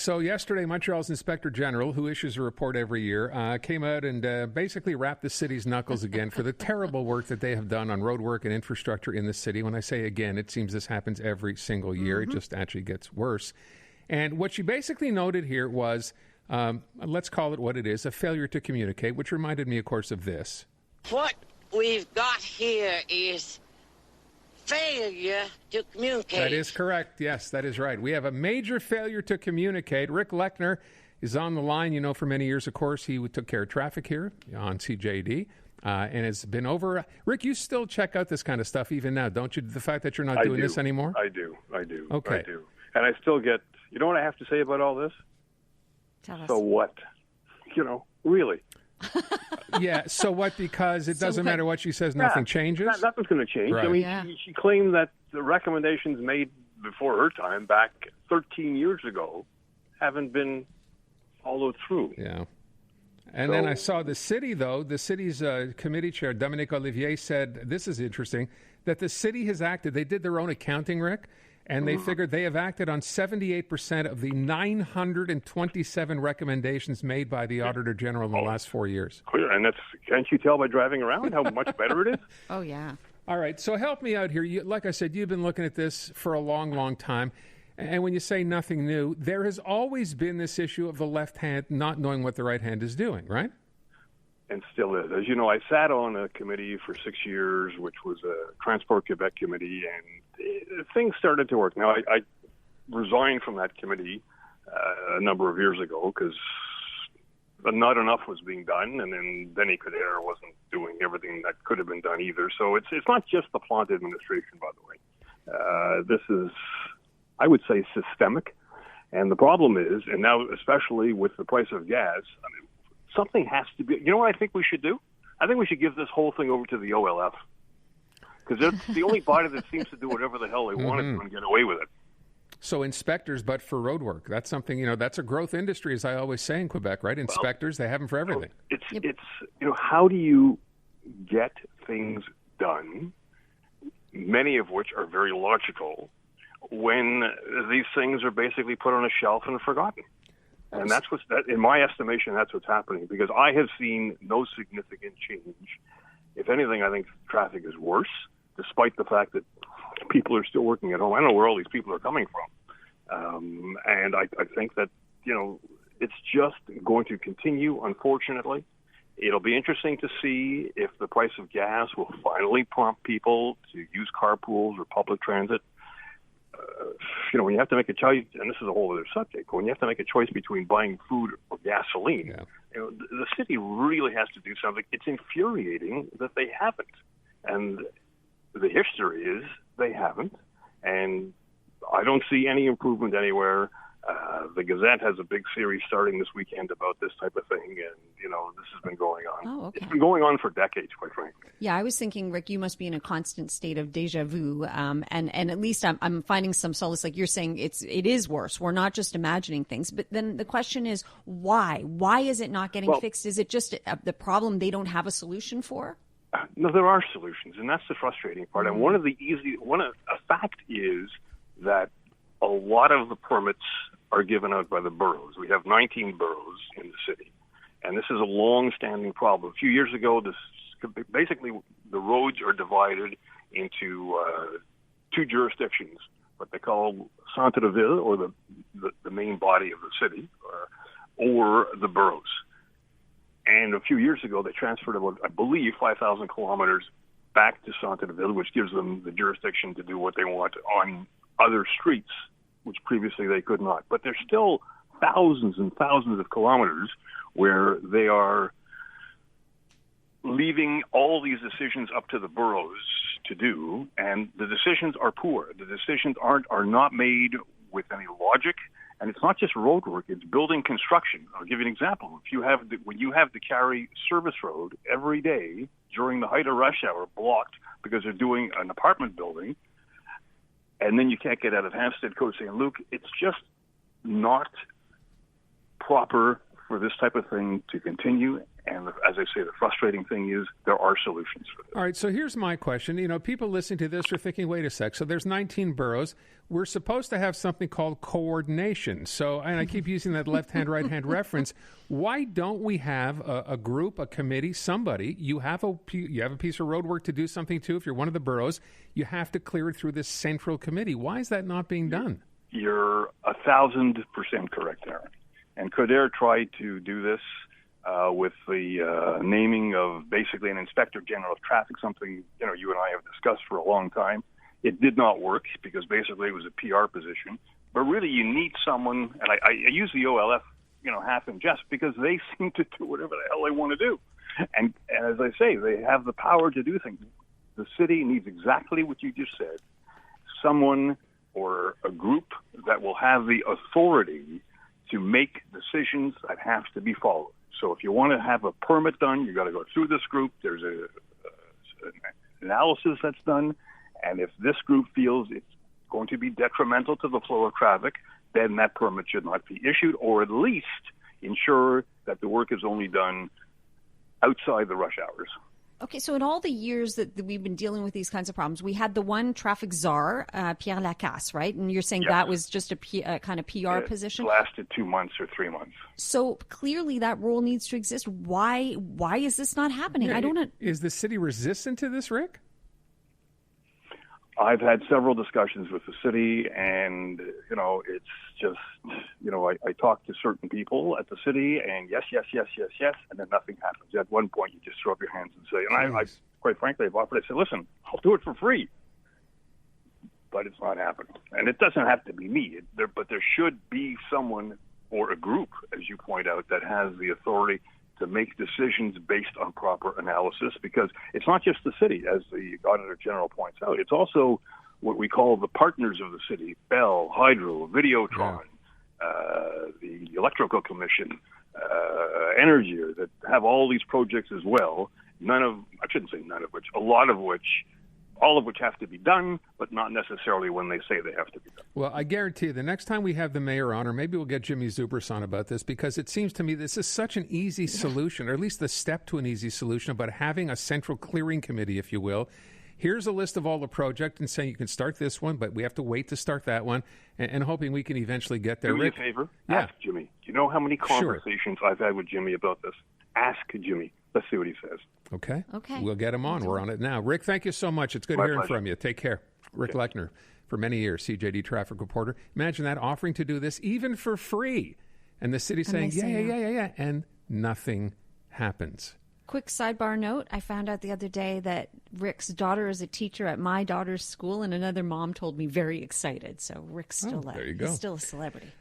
So yesterday, Montreal's Inspector General, who issues a report every year, came out and basically rapped the city's knuckles again for the terrible work that they have done on road work and infrastructure in the city. When I say again, it seems this happens every single year. It just actually gets worse. And what she basically noted here was, let's call it what it is, a failure to communicate, which reminded me, of course, of this. What we've got here is failure to communicate. That is correct. Yes, that is right. We have a major failure to communicate. Rick LECKNER is on the line. You know, for many years, of course, he took care of traffic here on CJAD and has been over. Rick, you still check out this kind of stuff even now, don't you? The fact that you're not doing this anymore? I do. Okay. I do. And I still get, you know what I have to say about all this? Tell us. So what? You know, really. Yeah, so what? Because it doesn't matter what she says, nothing changes? Nothing's going to change. Right. I mean, she claimed that the recommendations made before her time, back 13 years ago, haven't been followed through. Yeah. And then I saw the city, though, the city's committee chair, Dominique Olivier, said, this is interesting, that the city has acted, they did their own accounting, Rick, and they figured they have acted on 78% of the 927 recommendations made by the Auditor General in the last 4 years. Clear, and that's, can't you tell by driving around how much better it is? Oh, yeah. All right, so help me out here. Like I said, you've been looking at this for a long, long time. And when you say nothing new, there has always been this issue of the left hand not knowing what the right hand is doing, right? And still is. As you know, I sat on a committee for 6 years, which was a Transport Quebec committee, and things started to work. Now, I resigned from that committee a number of years ago because not enough was being done, and then Denis Coderre wasn't doing everything that could have been done either. So it's not just the Plante administration, by the way. This is, I would say, systemic. And the problem is, and now especially with the price of gas, I mean, something has to be. You know what I think we should do? I think we should give this whole thing over to the OLF. Because they're the only body that seems to do whatever the hell they want to do and get away with it. So inspectors, but for road work. That's something, you know, that's a growth industry, as I always say in Quebec, right? Inspectors, they have them for everything. It's you know, how do you get things done, many of which are very logical, when these things are basically put on a shelf and forgotten? And that's in my estimation, that's what's happening, because I have seen no significant change. If anything, I think traffic is worse, despite the fact that people are still working at home. I don't know where all these people are coming from. And I think that, you know, it's just going to continue, unfortunately. It'll be interesting to see if the price of gas will finally prompt people to use carpools or public transit. You know, when you have to make a choice, and this is a whole other subject, but when you have to make a choice between buying food or gasoline, you know, the city really has to do something. It's infuriating that they haven't. And the history is they haven't. And I don't see any improvement anywhere. The Gazette has a big series starting this weekend about this type of thing, and, you know, this has been going on. Oh, okay. It's been going on for decades, quite frankly. Yeah, I was thinking, Rick, you must be in a constant state of déjà vu, and at least I'm finding some solace. Like you're saying, it is worse. We're not just imagining things. But then the question is, why? Why is it not getting fixed? Is it just the problem they don't have a solution for? No, there are solutions, and that's the frustrating part. And a fact is that a lot of the permits are given out by the boroughs. We have 19 boroughs in the city, and this is a long-standing problem. A few years ago, basically the roads are divided into two jurisdictions, what they call centre de ville, or the main body of the city, or the boroughs. And a few years ago, they transferred about, I believe, 5,000 kilometers back to centre de ville, which gives them the jurisdiction to do what they want on other streets, which previously they could not. But there's still thousands and thousands of kilometers where they are leaving all these decisions up to the boroughs to do, and the decisions are poor. The decisions are not made with any logic, and it's not just road work, it's building construction. I'll give you an example. When you have to carry service road every day during the height of rush hour blocked because they're doing an apartment building, and then you can't get out of Hampstead, Côte St. Luc, it's just not proper for this type of thing to continue. And as I say, the frustrating thing is there are solutions for this. All right, so here's my question. People listening to this are thinking, wait a sec, so there's 19 boroughs. We're supposed to have something called coordination. So, and I keep using that left-hand, right-hand reference. Why don't we have a group, a committee, somebody? You have a piece of road work to do something to. If you're one of the boroughs, you have to clear it through this central committee. Why is that not being done? You're 1,000% correct, Aaron. And Kildare tried to do this with the naming of basically an Inspector General of Traffic, something you and I have discussed for a long time. It did not work because basically it was a PR position. But really, you need someone, and I use the OLF, half in jest because they seem to do whatever the hell they want to do. And as I say, they have the power to do things. The city needs exactly what you just said: someone or a group that will have the authority to make decisions that have to be followed. So if you want to have a permit done, you've got to go through this group. There's an analysis that's done. And if this group feels it's going to be detrimental to the flow of traffic, then that permit should not be issued, or at least ensure that the work is only done outside the rush hours. Okay, so in all the years that we've been dealing with these kinds of problems, we had the one traffic czar, Pierre Lacasse, right? And you're saying that was just a kind of PR position? It lasted 2 months or 3 months. So clearly that role needs to exist. Why is this not happening? Yeah, I don't know. Is the city resistant to this, Rick? I've had several discussions with the city, and, it's just, I talk to certain people at the city, and yes, and then nothing happens. At one point, you just throw up your hands and say, and I quite frankly, I've offered, I said, listen, I'll do it for free. But it's not happening. And it doesn't have to be me, but there should be someone or a group, as you point out, that has the authority to make decisions based on proper analysis, because it's not just the city, as the Auditor General points out. It's also what we call the partners of the city: Bell, Hydro, Videotron, the Electrical Commission, Energy, that have all these projects as well. All of which have to be done, but not necessarily when they say they have to be done. Well, I guarantee you, the next time we have the mayor on, or maybe we'll get Jimmy Zubris on about this, because it seems to me this is such an easy solution, or at least the step to an easy solution, about having a central clearing committee, if you will. Here's a list of all the projects and saying you can start this one, but we have to wait to start that one, and hoping we can eventually get there. Do me a favor. Yeah. Ask Jimmy. Do you know how many conversations I've had with Jimmy about this? Ask Jimmy. Let's see what he says. Okay. We'll get him on. We're on it now. Rick, thank you so much. It's good hearing from you. Take care. Rick LECKNER, for many years, CJAD traffic reporter. Imagine that, offering to do this even for free. And the city saying, yeah, and nothing happens. Quick sidebar note, I found out the other day that Rick's daughter is a teacher at my daughter's school, and another mom told me very excited. So Rick's still there you go. He's still a celebrity.